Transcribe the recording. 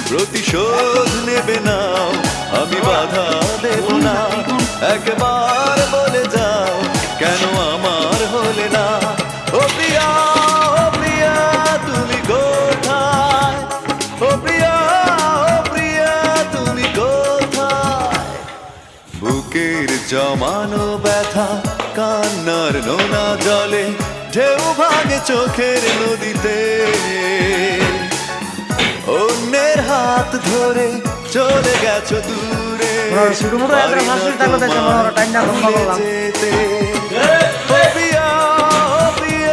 প্রতিশোধ নেবে না, আমি বাধা দেব না। একবার বলে যাও কেন আমার হলে না। ও প্রিয়া, ও প্রিয়া তুমি কোথায়? ও প্রিয়া, ও প্রিয়া তুমি কোথায়? বুকের জমানো ব্যথা কান্নার নোনা জলে ঢেউ ভাঙে চোখের নদীতে। অন্যের হাত ধরে চলে গেছো দূরে, যেতে।